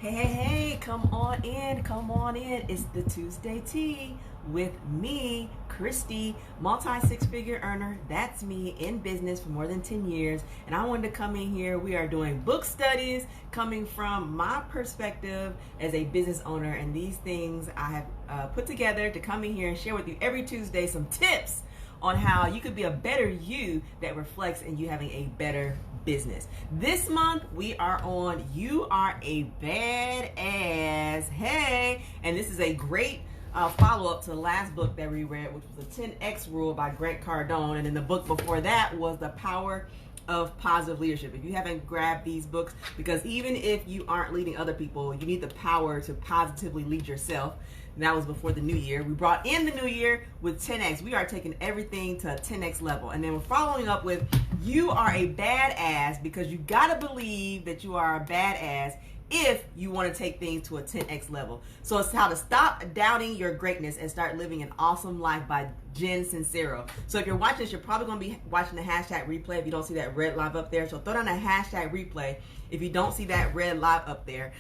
Hey, come on in, come on in. It's the Tuesday Tea with me, Christi, multi-six-figure earner. That's me in business for more than 10 years. And I wanted to come in here. We are doing book studies coming from my perspective as a business owner. And these things I have put together to come in here and share with you every Tuesday some tips on how you could be a better you that reflects in you having a better business. This month we are on You Are a Badass. Hey, and this is a great follow-up to the last book that we read, which was the 10X Rule by Grant Cardone. And then the book before that was The Power of Positive Leadership. If you haven't grabbed these books, because even if you aren't leading other people, you need the power to positively lead yourself. And that was before the new year. We brought in the new year with 10X. We are taking everything to a 10X level. And then we're following up with You Are a Badass, because you gotta believe that you are a badass if you want to take things to a 10X level. So it's how to stop doubting your greatness and start living an awesome life by Jen Sincero. So if you're watching this, you're probably going to be watching the hashtag replay if you don't see that red live up there. So throw down a hashtag replay if you don't see that red live up there.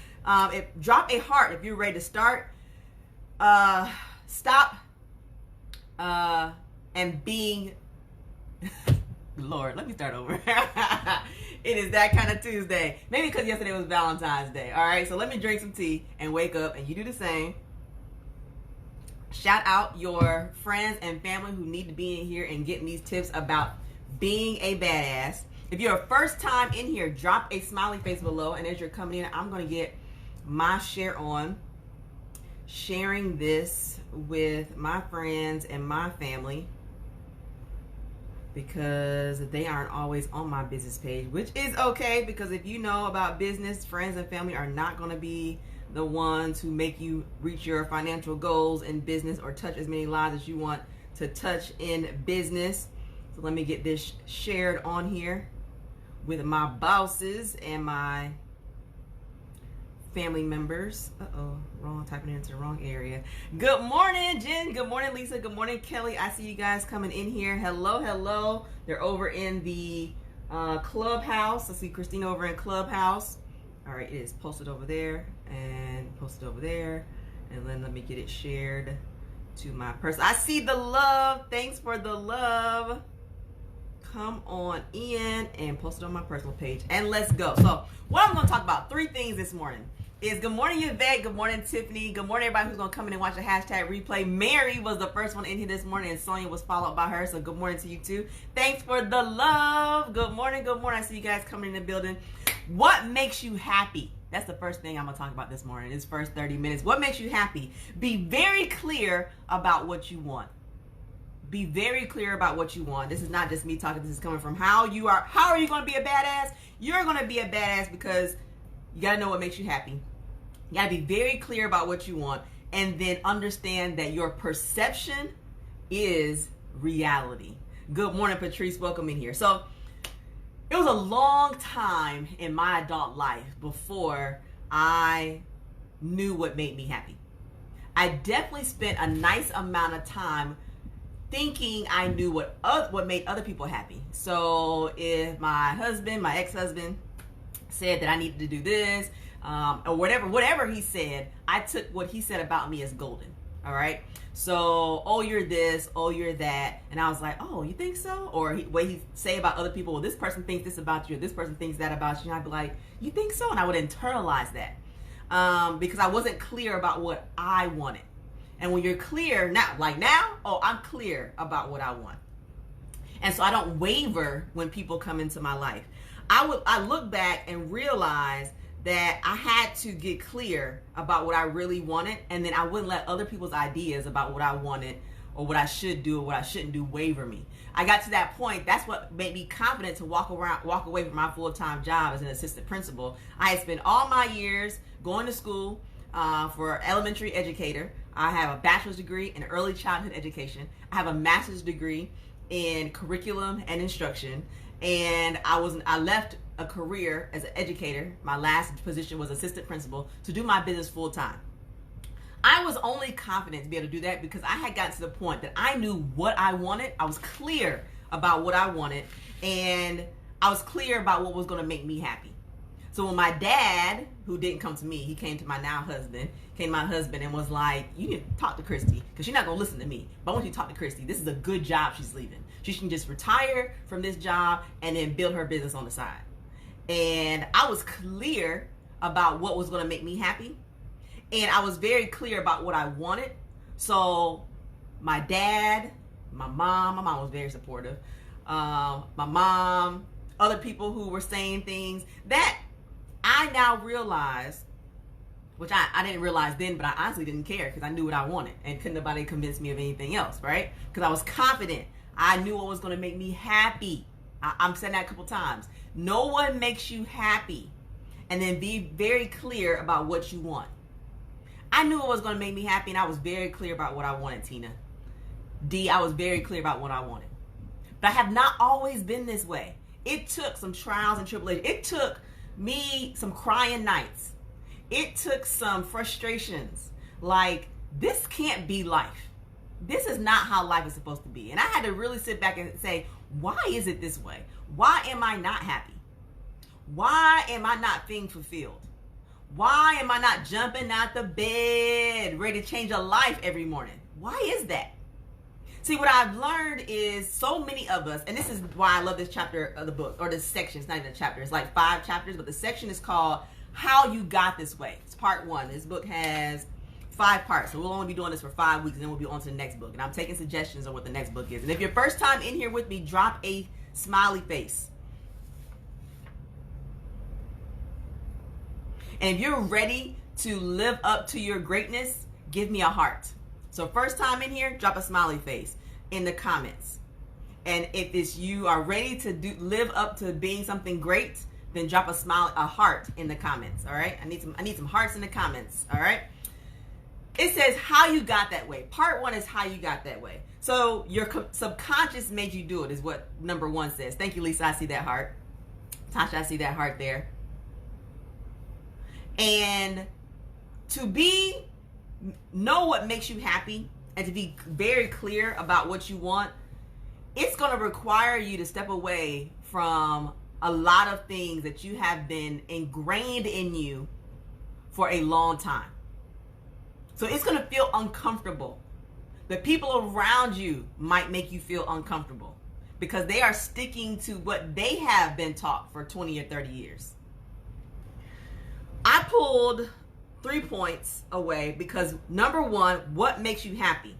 Drop a heart if you're ready to start. Stop and being Lord, let me start over. It is that kind of Tuesday. Maybe because yesterday was Valentine's Day. All right, so let me drink some tea and wake up, and you do the same. Shout out your friends and family who need to be in here and getting these tips about being a badass. If you're a first time in here, drop a smiley face below, and as you're coming in, I'm going to get my share on sharing this with my friends and my family, because they aren't always on my business page, which is okay, because if you know about business, friends and family are not going to be the ones who make you reach your financial goals in business or touch as many lives as you want to touch in business. So let me get this shared on here with my bosses and my family members. Typing it into the wrong area. Good morning, Jen. Good morning, Lisa. Good morning, Kelly. I see you guys coming in here. Hello. They're over in the Clubhouse. I see Christina over in Clubhouse. All right, it is posted over there and posted over there. And then let me get it shared to my person. I see the love. Thanks for the love. Come on in and post it on my personal page, and let's go. So what I'm going to talk about, 3 things this morning, is good morning, Yvette. Good morning, Tiffany. Good morning, everybody who's going to come in and watch the hashtag replay. Mary was the first one in here this morning, and Sonia was followed by her. So good morning to you too. Thanks for the love. Good morning. I see you guys coming in the building. What makes you happy? That's the first thing I'm going to talk about this morning, this first 30 minutes. What makes you happy? Be very clear about what you want. Be very clear about what you want. This is not just me talking. This is coming from how you are. How are you going to be a badass? You're going to be a badass because you got to know what makes you happy. You got to be very clear about what you want, and then understand that your perception is reality. Good morning, Patrice. Welcome in here. So it was a long time in my adult life before I knew what made me happy. I definitely spent a nice amount of time thinking I knew what made other people happy. So if my ex-husband said that I needed to do this, or whatever he said, I took what he said about me as golden. All right. So, oh, you're this, oh, you're that. And I was like, oh, you think so? Or what he say about other people, well, this person thinks this about you, or this person thinks that about you. And I'd be like, you think so? And I would internalize that because I wasn't clear about what I wanted. And when you're clear now, I'm clear about what I want. And so I don't waver when people come into my life. I look back and realize that I had to get clear about what I really wanted, and then I wouldn't let other people's ideas about what I wanted or what I should do or what I shouldn't do waver me. I got to that point. That's what made me confident to walk away from my full-time job as an assistant principal. I had spent all my years going to school for elementary educator. I have a bachelor's degree in early childhood education. I have a master's degree in curriculum and instruction. And I left a career as an educator. My last position was assistant principal to do my business full time. I was only confident to be able to do that because I had gotten to the point that I knew what I wanted. I was clear about what I wanted, and I was clear about what was going to make me happy. So when my dad, who didn't come to me, he came to my husband and was like, you need to talk to Christi because she's not going to listen to me. But I want you to talk to Christi. This is a good job she's leaving. She can just retire from this job and then build her business on the side. And I was clear about what was going to make me happy. And I was very clear about what I wanted. So my dad, my mom was very supportive. My mom, other people who were saying things that I now realize, which I didn't realize then, but I honestly didn't care because I knew what I wanted and couldn't nobody convince me of anything else, right? Because I was confident. I knew what was going to make me happy. I'm saying that a couple times. No one makes you happy. And then be very clear about what you want. I knew it was going to make me happy, and I was very clear about what I wanted, Tina. D, I was very clear about what I wanted. But I have not always been this way. It took some trials and tribulations. It took me some crying nights. It took some frustrations. Like, this can't be life. This is not how life is supposed to be. And I had to really sit back and say, why is it this way? Why am I not happy? Why am I not feeling fulfilled? Why am I not jumping out the bed, ready to change a life every morning? Why is that? See, what I've learned is so many of us, and this is why I love this chapter of the book, or this section. It's not even a chapter. It's like 5 chapters, but the section is called How You Got This Way. It's part 1. This book has 5 parts, so we'll only be doing this for 5 weeks, and then we'll be on to the next book. And I'm taking suggestions on what the next book is. And if you're first time in here with me, drop a smiley face. And if you're ready to live up to your greatness, give me a heart. So first time in here, drop a smiley face in the comments. And if it's you are ready to live up to being something great, then drop a heart in the comments. All right. I need some hearts in the comments. All right. It says how you got that way. Part 1 is how you got that way. So your subconscious made you do it is what number 1 says. Thank you, Lisa. I see that heart. Tasha, I see that heart there. And to know what makes you happy and to be very clear about what you want, it's going to require you to step away from a lot of things that you have been ingrained in you for a long time. So it's going to feel uncomfortable. The people around you might make you feel uncomfortable because they are sticking to what they have been taught for 20 or 30 years. I pulled 3 points away because number 1, what makes you happy?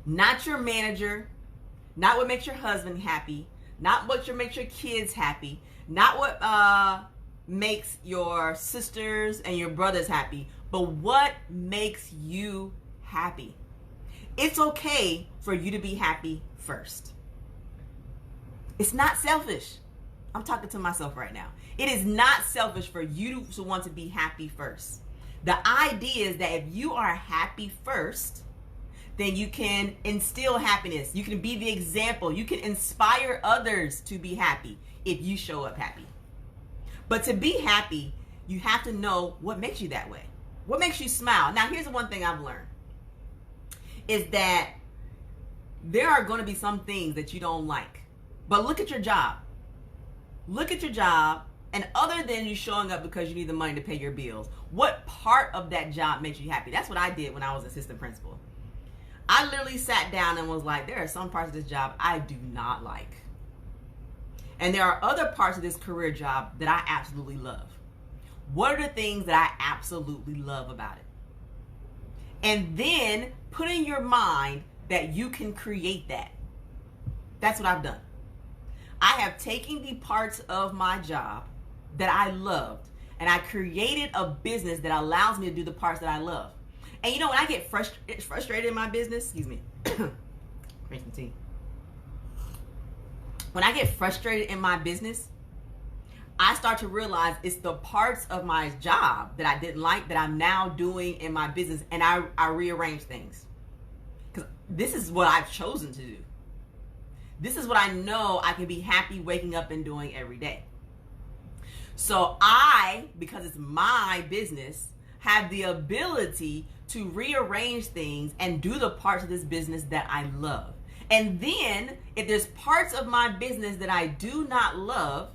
Not your manager, not what makes your husband happy, not what makes your kids happy, not what makes your sisters and your brothers happy, but what makes you happy. It's okay for you to be happy first. It's not selfish. I'm talking to myself right now. It is not selfish for you to want to be happy first. The idea is that if you are happy first, then you can instill happiness. You can be the example. You can inspire others to be happy if you show up happy. But to be happy, you have to know what makes you that way. What makes you smile? Now, here's the one thing I've learned is that there are going to be some things that you don't like. But look at your job. Look at your job, and other than you showing up because you need the money to pay your bills, what part of that job makes you happy? That's what I did when I was assistant principal. I literally sat down and was like, there are some parts of this job I do not like. And there are other parts of this career job that I absolutely love. What are the things that I absolutely love about it? And then put in your mind that you can create that. That's what I've done. I have taken the parts of my job that I loved, and I created a business that allows me to do the parts that I love. And you know, when I get frustrated in my business, excuse me, drink some tea. When I get frustrated in my business, I start to realize it's the parts of my job that I didn't like that I'm now doing in my business, and I rearrange things. Because this is what I've chosen to do. This is what I know I can be happy waking up and doing every day. So because it's my business, have the ability to rearrange things and do the parts of this business that I love. And then if there's parts of my business that I do not love,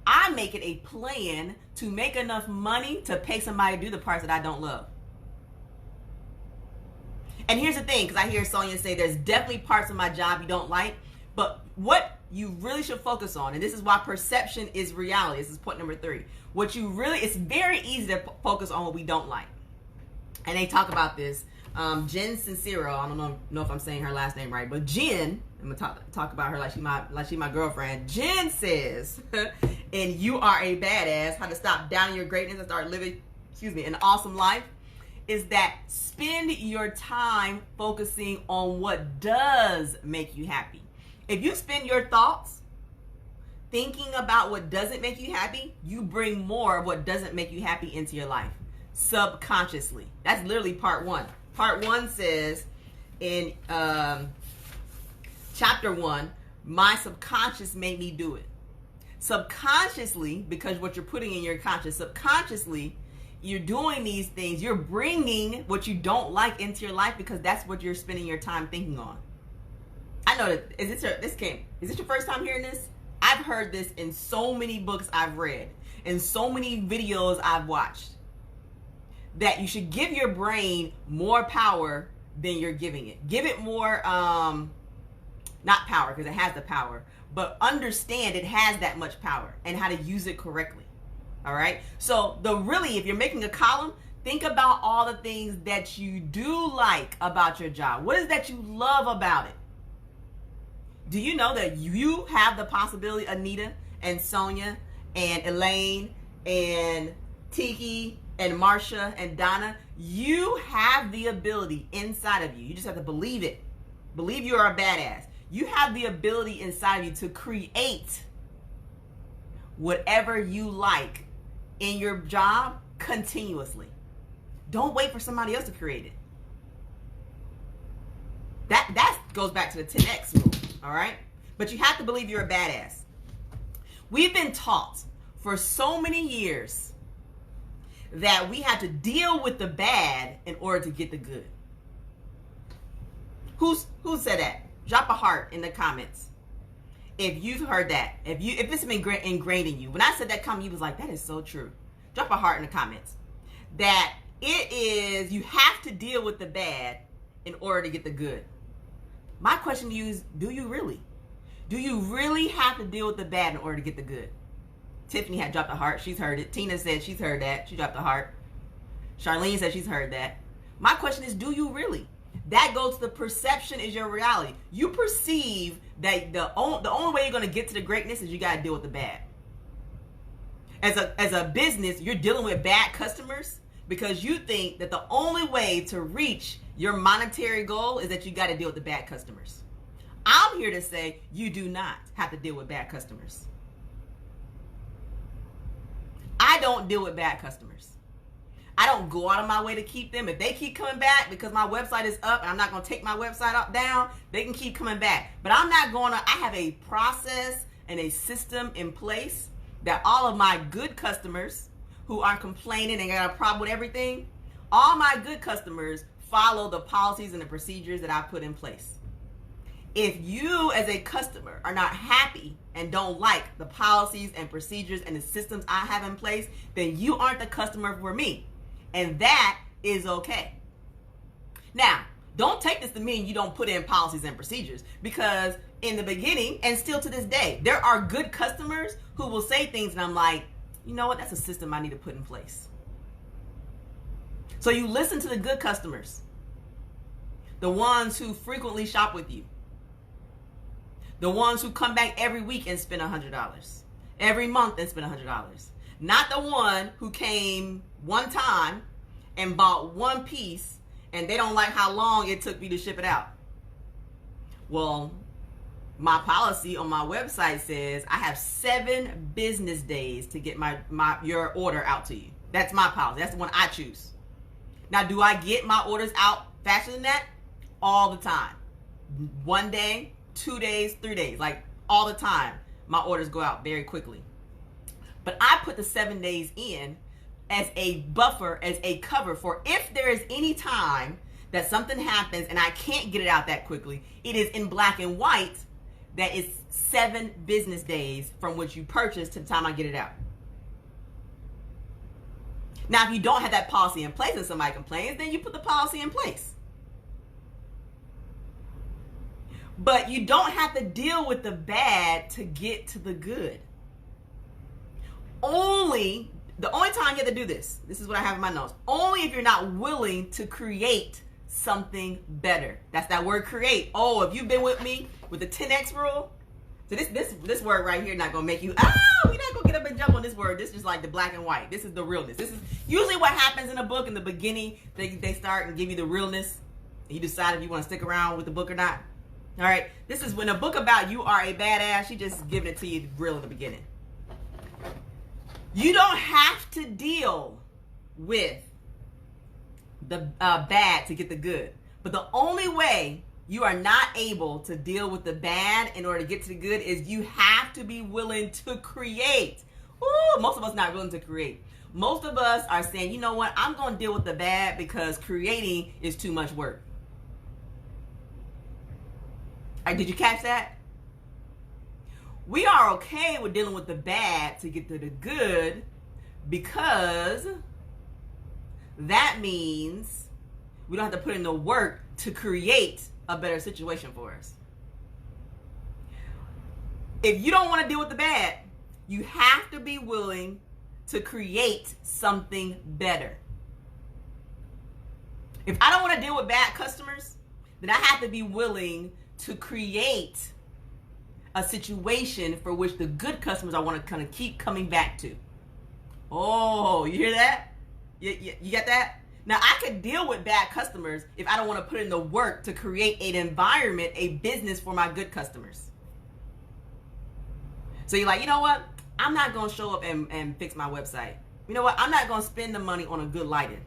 I make it a plan to make enough money to pay somebody to do the parts that I don't love. And here's the thing, because I hear Sonia say there's definitely parts of my job you don't like, but what you really should focus on, and this is why perception is reality. This is point number 3. It's very easy to focus on what we don't like. And they talk about this. Jen Sincero, I don't know if I'm saying her last name right, but Jen, I'm gonna talk about her like she my girlfriend. Jen says, and you are a badass, how to stop doubting your greatness and start living, an awesome life, is that spend your time focusing on what does make you happy. If you spend your thoughts thinking about what doesn't make you happy, you bring more of what doesn't make you happy into your life subconsciously. That's literally part 1. Part 1 says in chapter 1, my subconscious made me do it. Subconsciously, because what you're putting in your conscious, subconsciously, you're doing these things. You're bringing what you don't like into your life because that's what you're spending your time thinking on. I know that, is this your first time hearing this? I've heard this in so many books I've read, in so many videos I've watched, that you should give your brain more power than you're giving it. Give it more, not power, because it has the power, but understand it has that much power and how to use it correctly. All right? So if you're making a column, think about all the things that you do like about your job. What is that you love about it? Do you know that you have the possibility, Anita and Sonia and Elaine and Tiki and Marsha and Donna, you have the ability inside of you. You just have to believe it. Believe you are a badass. You have the ability inside of you to create whatever you like in your job continuously. Don't wait for somebody else to create it. That goes back to the 10X rule, all right? But you have to believe you're a badass. We've been taught for so many years that we have to deal with the bad in order to get the good. Who said that? Drop a heart in the comments if you've heard that. If it's been ingrained in you. When I said that comment, you was like, that is so true. Drop a heart in the comments. That you have to deal with the bad in order to get the good. My question to you is, do you really? Do you really have to deal with the bad in order to get the good? Tiffany had dropped a heart. She's heard it. Tina said she's heard that. She dropped a heart. Charlene said she's heard that. My question is, do you really? That goes to the perception is your reality. You perceive that the only way you're going to get to the greatness is you got to deal with the bad. As a business, you're dealing with bad customers because you think that the only way to reach your monetary goal is that you got to deal with the bad customers. I'm here to say you do not have to deal with bad customers. I don't deal with bad customers. I don't go out of my way to keep them. If they keep coming back because my website is up and I'm not going to take my website down, they can keep coming back. But I'm not going to, I have a process and a system in place that all of my good customers who aren't complaining and got a problem with everything, all my good customers follow the policies and the procedures that I put in place. If you as a customer are not happy and don't like the policies and procedures and the systems I have in place, then you aren't the customer for me. And that is okay. Now, don't take this to mean you don't put in policies and procedures, because in the beginning, and still to this day, there are good customers who will say things and I'm like, you know what, that's a system I need to put in place. So you listen to the good customers, the ones who frequently shop with you, the ones who come back every week and spend $100, every month and spend $100. Not the one who came one time and bought one piece and they don't like how long it took me to ship it out. Well, my policy on my website says I have 7 business days to get your order out to you. That's my policy. That's the one I choose. Now, do I get my orders out faster than that? All the time. 1 day, 2 days, 3 days, like all the time. My orders go out very quickly. But I put the 7 days in as a buffer, as a cover for if there is any time that something happens and I can't get it out that quickly, it is in black and white that is 7 business days from which you purchase to the time I get it out. Now, if you don't have that policy in place and somebody complains, then you put the policy in place. But you don't have to deal with the bad to get to the good. The only time you have to do this is what I have in my notes, only if you're not willing to create something better. That's that word create. Oh, if you've been with me with the 10X rule, so this word right here not going to make you, we're not going to get up and jump on this word. This is like the black and white. This is the realness. This is usually what happens in a book in the beginning. They start and give you the realness. And you decide if you want to stick around with the book or not. All right, this is when a book about you are a badass, she just giving it to you real in the beginning. You don't have to deal with the bad to get the good. But the only way you are not able to deal with the bad in order to get to the good is you have to be willing to create. Ooh, most of us not willing to create. Most of us are saying, you know what, I'm going to deal with the bad because creating is too much work. Did you catch that? We are okay with dealing with the bad to get to the good because that means we don't have to put in the work to create a better situation for us. If you don't want to deal with the bad, you have to be willing to create something better. If I don't want to deal with bad customers, then I have to be willing to create a situation for which the good customers I want to kind of keep coming back to. Oh, you hear that? You get that? Now, I could deal with bad customers if I don't want to put in the work to create an environment, a business for my good customers. So you're like, you know what? I'm not going to show up and fix my website. You know what? I'm not going to spend the money on a good lighting.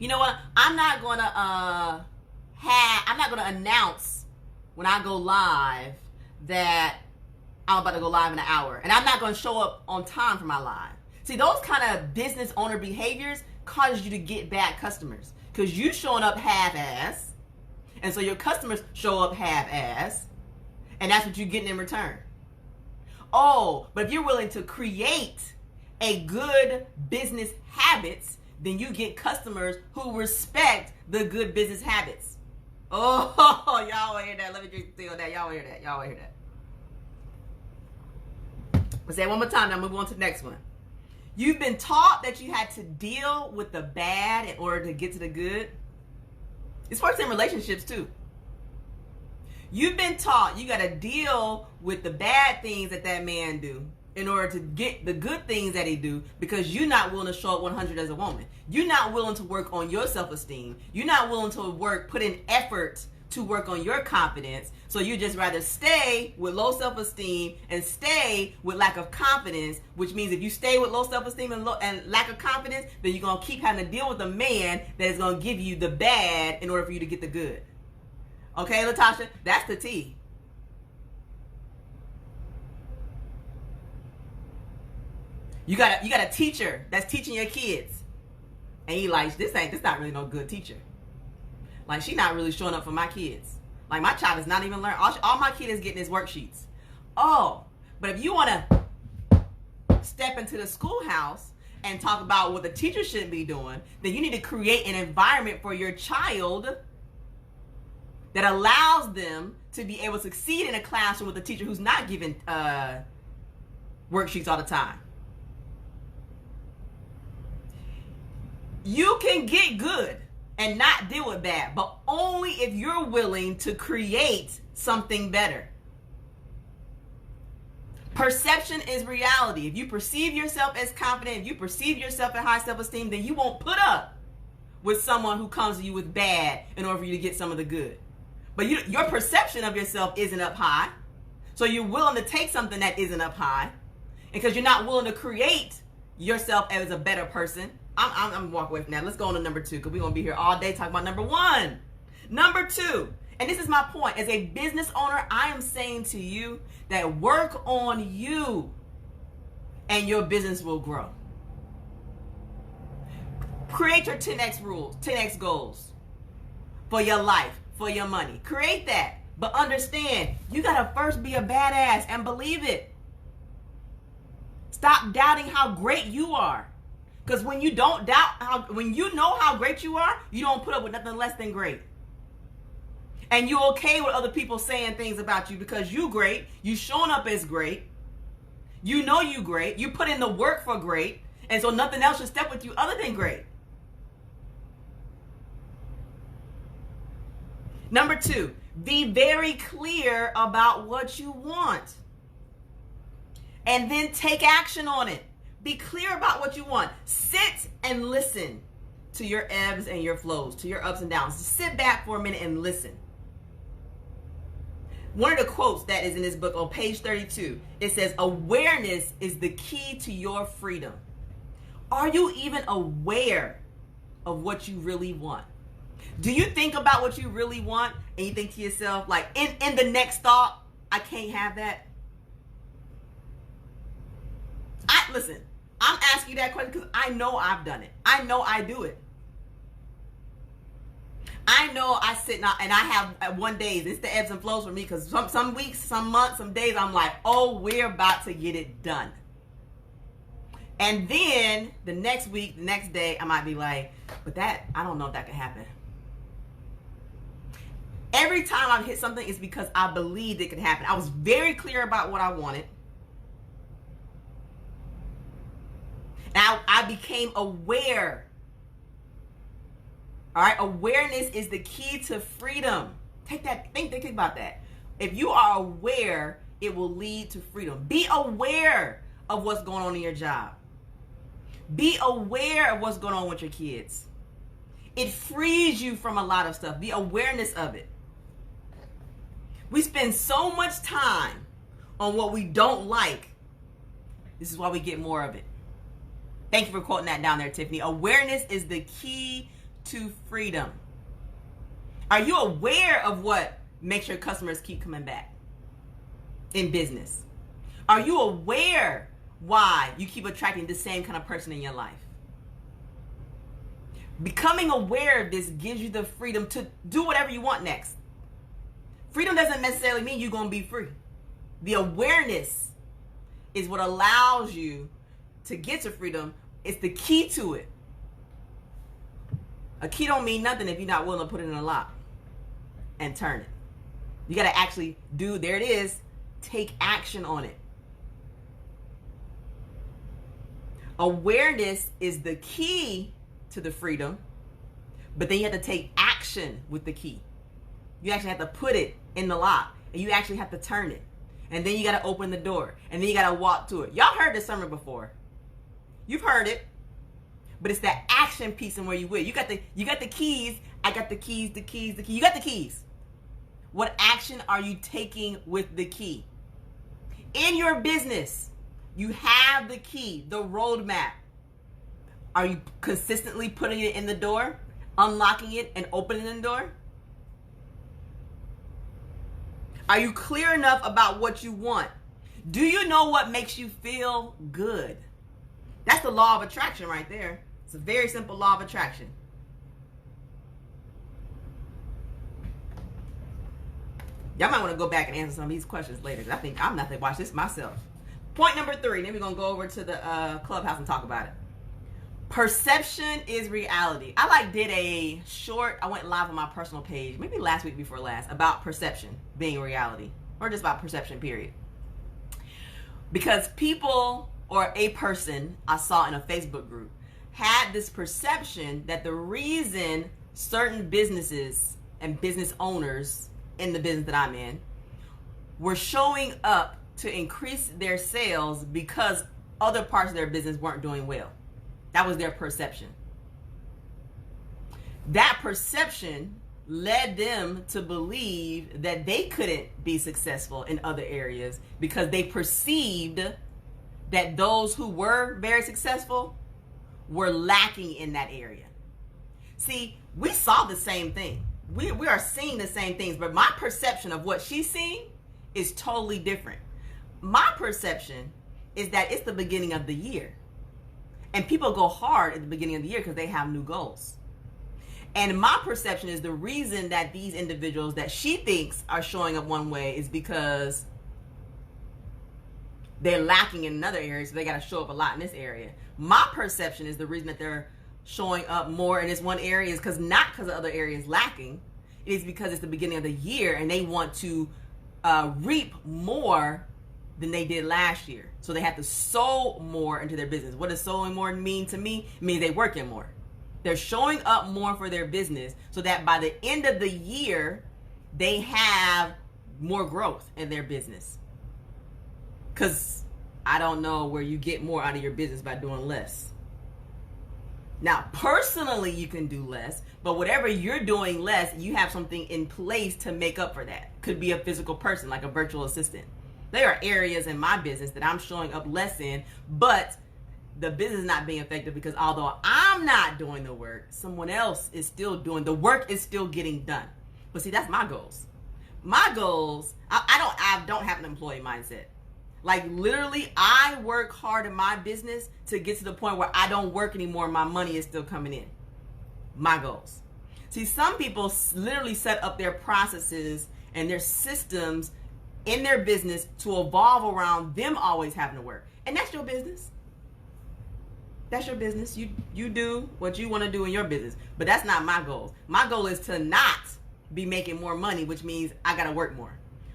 You know what? I'm not going to announce when I go live that I'm about to go live in an hour. And I'm not going to show up on time for my live. See, those kind of business owner behaviors cause you to get bad customers. Because you showing up half-ass. And so your customers show up half-ass. And that's what you're getting in return. Oh, but if you're willing to create a good business habits, then you get customers who respect the good business habits. Oh, y'all want to hear that? Let me drink the tea on that. Y'all want to hear that? Y'all want to hear that? Let's say it one more time. Now move on to the next one. You've been taught that you had to deal with the bad in order to get to the good. This works in relationships too. You've been taught you got to deal with the bad things that man do in order to get the good things that he do, because you're not willing to show up 100 as a woman. You're not willing to work on your self-esteem. You're not willing to put in effort to work on your confidence. So you just rather stay with low self-esteem and stay with lack of confidence, which means if you stay with low self-esteem and lack of confidence, then you're going to keep having to deal with a man that is going to give you the bad in order for you to get the good. Okay, Latasha, that's the T. You got a teacher that's teaching your kids, and you like, this not really no good teacher. Like, she not really showing up for my kids. Like, my child is not even learning. All my kid is getting is worksheets. Oh, but if you want to step into the schoolhouse and talk about what the teacher should be doing, then you need to create an environment for your child that allows them to be able to succeed in a classroom with a teacher who's not giving worksheets all the time. You can get good and not deal with bad, but only if you're willing to create something better. Perception is reality. If you perceive yourself as confident, if you perceive yourself at high self-esteem, then you won't put up with someone who comes to you with bad in order for you to get some of the good. But your perception of yourself isn't up high, so you're willing to take something that isn't up high, and because you're not willing to create yourself as a better person. I'm going to walk away from that. Let's go on to number 2, because we're going to be here all day talking about number 1. Number 2, and this is my point. As a business owner, I am saying to you that work on you and your business will grow. Create your 10X rules, 10X goals for your life, for your money. Create that. But understand, you got to first be a badass and believe it. Stop doubting how great you are. Because when you don't doubt, when you know how great you are, you don't put up with nothing less than great. And you're okay with other people saying things about you because you great. You showing up as great. You know you great. You put in the work for great. And so nothing else should step with you other than great. Number 2, be very clear about what you want. And then take action on it. Be clear about what you want. Sit and listen to your ebbs and your flows, to your ups and downs. Just sit back for a minute and listen. One of the quotes that is in this book on page 32, it says, awareness is the key to your freedom. Are you even aware of what you really want? Do you think about what you really want and you think to yourself, like, in the next thought, I can't have that? Listen, I'm asking you that question because I know I've done it. I know I do it. I know I sit now and I have one day, it's the ebbs and flows for me because some weeks, some months, some days, I'm like, oh, we're about to get it done. And then the next week, the next day, I might be like, but that, I don't know if that could happen. Every time I've hit something, it's because I believed it could happen. I was very clear about what I wanted. Now I became aware. All right, awareness is the key to freedom. Think about that. If you are aware, it will lead to freedom. Be aware of what's going on in your job. Be aware of what's going on with your kids. It frees you from a lot of stuff. The awareness of it. We spend so much time on what we don't like. This is why we get more of it. Thank you for quoting that down there, Tiffany. Awareness is the key to freedom. Are you aware of what makes your customers keep coming back in business? Are you aware why you keep attracting the same kind of person in your life? Becoming aware of this gives you the freedom to do whatever you want next. Freedom doesn't necessarily mean you're going to be free. The awareness is what allows you to get to freedom. It's the key to it. A key don't mean nothing if you're not willing to put it in a lock and turn it. You got to actually do, there it is, take action on it. Awareness is the key to the freedom, but then you have to take action with the key. You actually have to put it in the lock, and you actually have to turn it. And then you got to open the door, and then you got to walk to it. Y'all heard this sermon before. You've heard it, but it's that action piece and where you will. You got the keys. I got the keys, the keys. You got the keys. What action are you taking with the key? In your business, you have the key, the roadmap. Are you consistently putting it in the door, unlocking it, and opening the door? Are you clear enough about what you want? Do you know what makes you feel good? That's the law of attraction right there. It's a very simple law of attraction. Y'all might want to go back and answer some of these questions later, because I think I'm not going to watch this myself. Point number 3, then we're going to go over to the clubhouse and talk about it. Perception is reality. I did a short, I went live on my personal page, maybe last week before last, about perception being reality, or just about perception, period. Because people, or a person I saw in a Facebook group, had this perception that the reason certain businesses and business owners in the business that I'm in were showing up to increase their sales because other parts of their business weren't doing well. That was their perception. That perception led them to believe that they couldn't be successful in other areas because they perceived that those who were very successful were lacking in that area. See, we saw the same thing. We are seeing the same things, but my perception of what she's seeing is totally different. My perception is that it's the beginning of the year. And people go hard at the beginning of the year because they have new goals. And my perception is the reason that these individuals that she thinks are showing up one way is because they're lacking in another area, so they got to show up a lot in this area. My perception is the reason that they're showing up more in this one area is not because the other area is lacking. It is because it's the beginning of the year and they want to reap more than they did last year. So they have to sow more into their business. What does sowing more mean to me? It means they're working more. They're showing up more for their business so that by the end of the year, they have more growth in their business. Because I don't know where you get more out of your business by doing less. Now, personally, you can do less, but whatever you're doing less, you have something in place to make up for that. Could be a physical person, like a virtual assistant. There are areas in my business that I'm showing up less in, but the business is not being effective because although I'm not doing the work, someone else is still doing the work, is still getting done. But see, that's my goals. My goals, I don't have an employee mindset. Like literally, I work hard in my business to get to the point where I don't work anymore. My money is still coming in. My goals. See, some people literally set up their processes and their systems in their business to evolve around them always having to work. And that's your business. That's your business. You do what you want to do in your business. But that's not my goal. My goal is to not be making more money, which means I got to work more.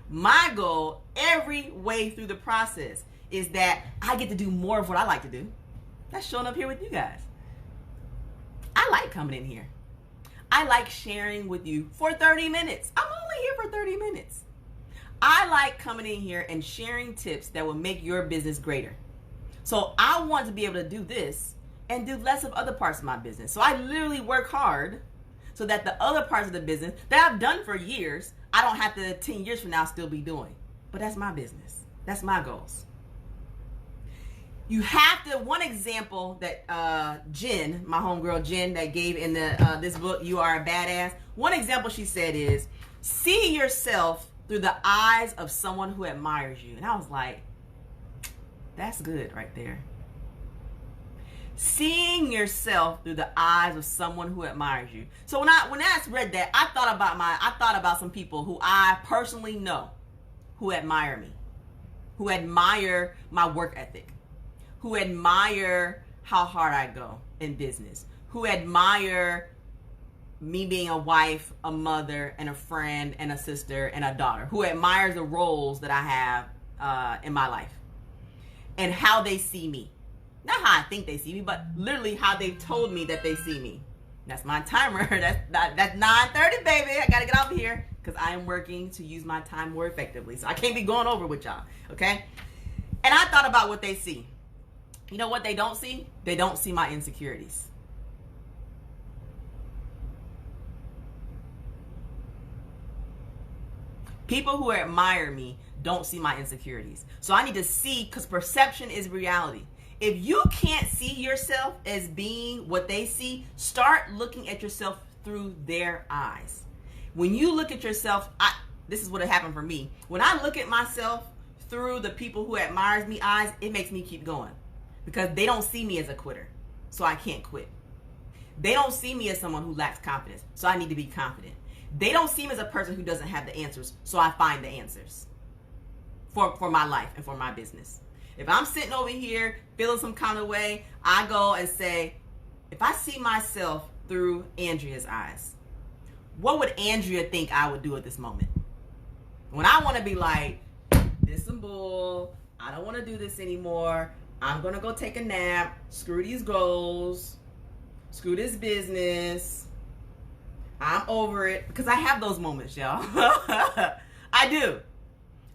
My goal every way through the process is that I get to do more of what I like to do. That's showing up here with you guys. I like coming in here. I like sharing with you for 30 minutes. I'm only here for 30 minutes. I like coming in here and sharing tips that will make your business greater. So I want to be able to do this and do less of other parts of my business. So I literally work hard so that the other parts of the business that I've done for years, I don't have to 10 years from now still be doing. But that's my business. That's my goals. You have to, one example that Jen, my homegirl Jen, that gave in the this book, You Are a Badass. One example she said is, see yourself through the eyes of someone who admires you. And I was like, that's good right there. Seeing yourself through the eyes of someone who admires you. So when I read that, I thought about some people who I personally know who admire me, who admire my work ethic, who admire how hard I go in business, who admire me being a wife, a mother, and a friend, and a sister, and a daughter, who admires the roles that I have in my life and how they see me. Not how I think they see me, but literally how they've told me that they see me. That's my timer. That's 9:30, baby. I gotta get off of here because I am working to use my time more effectively. So I can't be going over with y'all, okay? And I thought about what they see. You know what they don't see? They don't see my insecurities. People who admire me don't see my insecurities. So I need to see, because perception is reality. If you can't see yourself as being what they see, start looking at yourself through their eyes. When you look at yourself, this is what happened for me. When I look at myself through the people who admires me eyes, it makes me keep going. Because they don't see me as a quitter, so I can't quit. They don't see me as someone who lacks confidence, so I need to be confident. They don't see me as a person who doesn't have the answers, so I find the answers for my life and for my business. If I'm sitting over here feeling some kind of way, I go and say, if I see myself through Andrea's eyes, what would Andrea think I would do at this moment? When I want to be like, this some bull, I don't want to do this anymore, I'm going to go take a nap, screw these goals, screw this business, I'm over it. Because I have those moments, y'all. I do.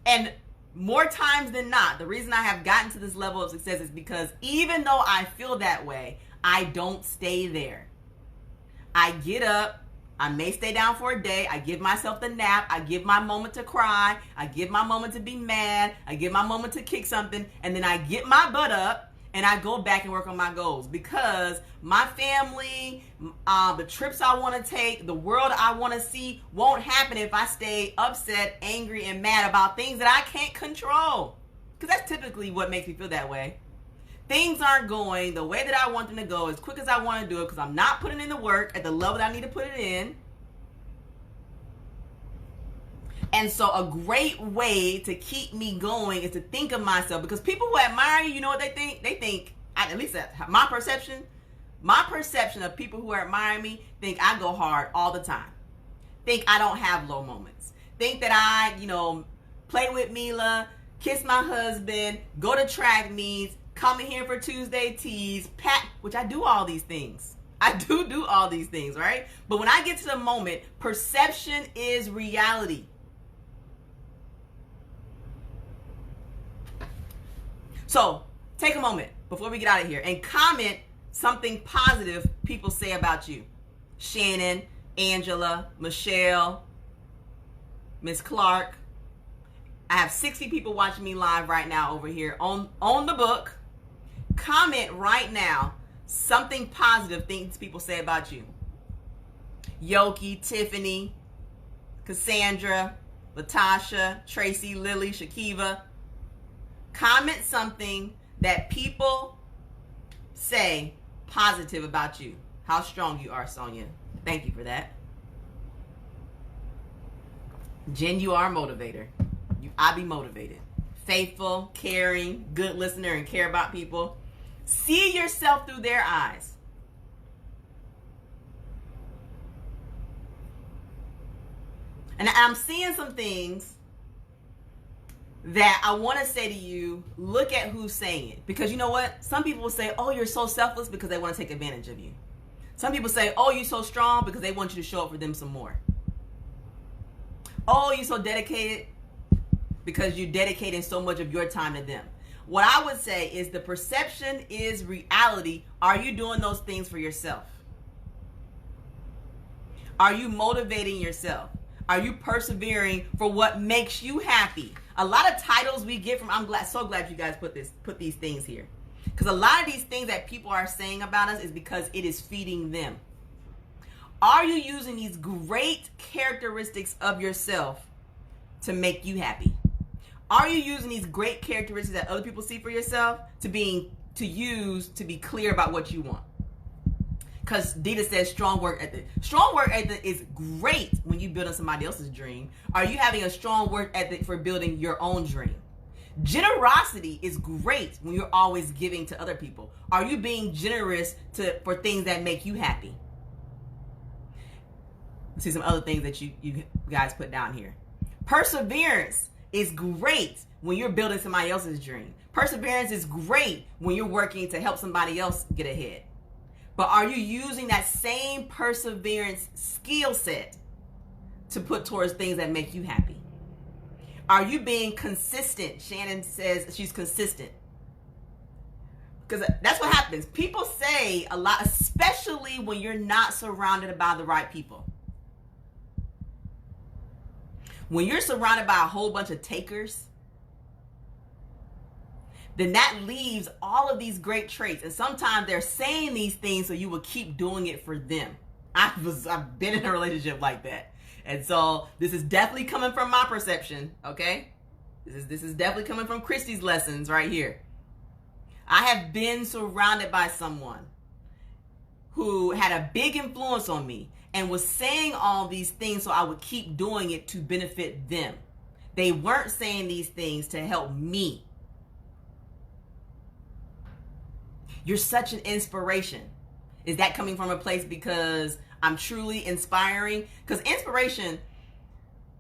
And more times than not, the reason I have gotten to this level of success is because even though I feel that way, I don't stay there. I get up. I may stay down for a day. I give myself the nap. I give my moment to cry. I give my moment to be mad. I give my moment to kick something. And then I get my butt up and I go back and work on my goals, because my family, the trips I want to take, the world I want to see won't happen if I stay upset, angry, and mad about things that I can't control. Because that's typically what makes me feel that way. things aren't going the way that I want them to go as quick as I want to do it because I'm not putting in the work at the level that I need to put it in. And so a great way to keep me going is to think of myself, because people who admire you, you know what they think? They think, at least that's my perception of people who admire me, think I go hard all the time. Think I don't have low moments. Think that I, play with Mila, kiss my husband, go to track meets, come in here for Tuesday teas, which I do all these things. I do all these things, right? But when I get to the moment, perception is reality. So take a moment before we get out of here and comment something positive people say about you. Shannon, Angela, Michelle, Miss Clark. I have 60 people watching me live right now over here on the book. Comment right now something positive things people say about you. Yoki, Tiffany, Cassandra, Latasha, Tracy, Lily, Shakiva. Comment something that people say positive about you. How strong you are, Sonia. Thank you for that. Jen, you are a motivator. I be motivated. Faithful, caring, good listener, and care about people. See yourself through their eyes. And I'm seeing some things that I want to say to you, look at who's saying it. Because you know what? Some people will say, oh, you're so selfless, because they want to take advantage of you. Some people say, oh, you're so strong, because they want you to show up for them some more. Oh, you're so dedicated, because you're dedicating so much of your time to them. What I would say is the perception is reality. Are you doing those things for yourself? Are you motivating yourself? Are you persevering for what makes you happy? A lot of titles we get from, so glad you guys put these things here. Because a lot of these things that people are saying about us is because it is feeding them. Are you using these great characteristics of yourself to make you happy? Are you using these great characteristics that other people see for yourself to use to be clear about what you want? Because Dita says strong work ethic. Strong work ethic is great when you're building somebody else's dream. Are you having a strong work ethic for building your own dream? Generosity is great when you're always giving to other people. Are you being generous for things that make you happy? Let's see some other things that you guys put down here. Perseverance is great when you're building somebody else's dream. Perseverance is great when you're working to help somebody else get ahead. But are you using that same perseverance skill set to put towards things that make you happy? Are you being consistent? Shannon says she's consistent. Because that's what happens. People say a lot, especially when you're not surrounded by the right people. When you're surrounded by a whole bunch of takers, then that leaves all of these great traits. And sometimes they're saying these things so you will keep doing it for them. I've been in a relationship like that. And so this is definitely coming from my perception, okay? This is definitely coming from Christi's lessons right here. I have been surrounded by someone who had a big influence on me and was saying all these things so I would keep doing it to benefit them. They weren't saying these things to help me. You're such an inspiration. Is that coming from a place because I'm truly inspiring? Because inspiration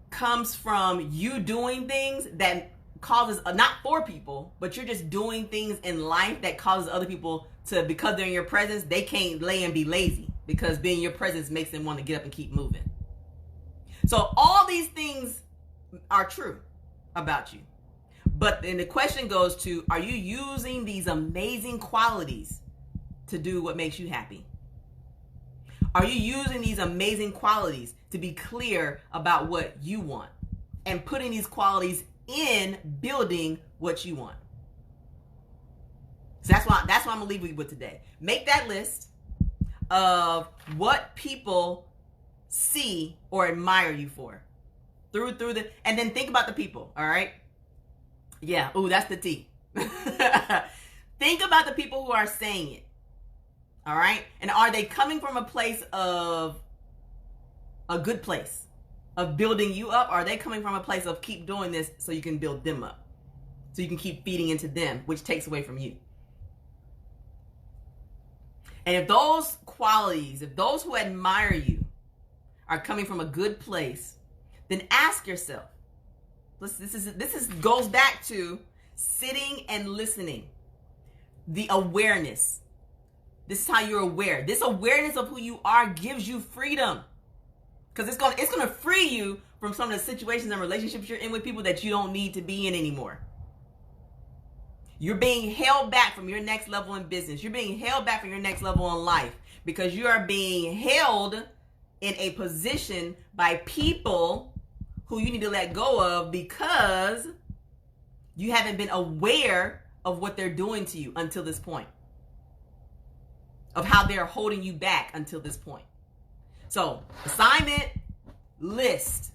comes from you doing things that causes, not for people, but you're just doing things in life that causes other people to, because they're in your presence, they can't lay and be lazy, because being in your presence makes them want to get up and keep moving. So all these things are true about you. But then the question goes to, are you using these amazing qualities to do what makes you happy? Are you using these amazing qualities to be clear about what you want and putting these qualities in building what you want? So that's what I'm gonna leave you with today. Make that list of what people see or admire you for and then think about the people. All right. Yeah. Ooh, that's the T. Think about the people who are saying it. All right? And are they coming from a place of a good place of building you up? Or are they coming from a place of keep doing this so you can build them up? So you can keep feeding into them, which takes away from you. And if those qualities, if those who admire you are coming from a good place, then ask yourself. This goes back to sitting and listening. The awareness. This is how you're aware. This awareness of who you are gives you freedom. Because it's gonna free you from some of the situations and relationships you're in with people that you don't need to be in anymore. You're being held back from your next level in business. You're being held back from your next level in life because you are being held in a position by people who you need to let go of because you haven't been aware of what they're doing to you until this point, of how they're holding you back until this point. So, assignment, list.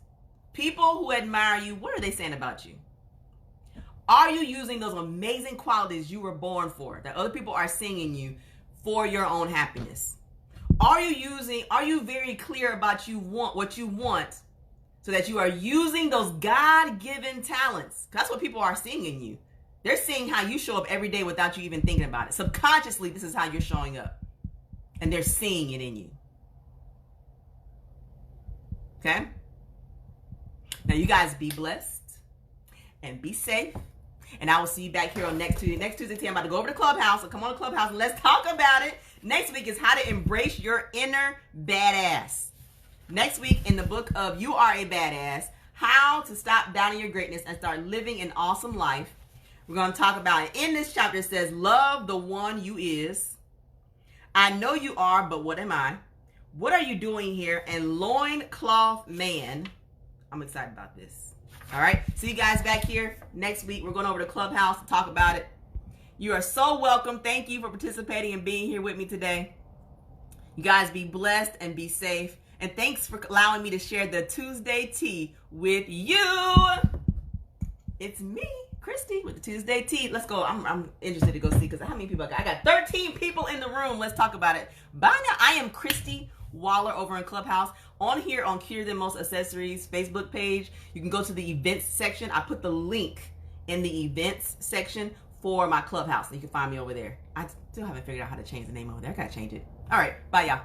People who admire you, what are they saying about you? Are you using those amazing qualities you were born for, that other people are seeing in you, for your own happiness? Are you very clear about what you want, so that you are using those God-given talents? That's what people are seeing in you. They're seeing how you show up every day without you even thinking about it. Subconsciously, this is how you're showing up. And they're seeing it in you. Okay? Now, you guys be blessed and be safe. And I will see you back here on next Tuesday. Next Tuesday, I'm about to go over to Clubhouse. So come on to Clubhouse and let's talk about it. Next week is how to embrace your inner badass. Next week in the book of You Are a Badass, how to stop doubting your greatness and start living an awesome life. We're going to talk about it. In this chapter, it says, love the one you is. I know you are, but what am I? What are you doing here? And loincloth man. I'm excited about this. All right. See you guys back here next week. We're going over to Clubhouse to talk about it. You are so welcome. Thank you for participating and being here with me today. You guys be blessed and be safe. And thanks for allowing me to share the Tuesday tea with you. It's me, Christy, with the Tuesday tea. Let's go. I'm interested to go see, because how many people I got? I got 13 people in the room. Let's talk about it. By now, I am Christy Waller over in Clubhouse. On here on Cure Than Most Accessories Facebook page, you can go to the events section. I put the link in the events section for my Clubhouse. You can find me over there. I still haven't figured out how to change the name over there. I gotta change it. All right. Bye, y'all.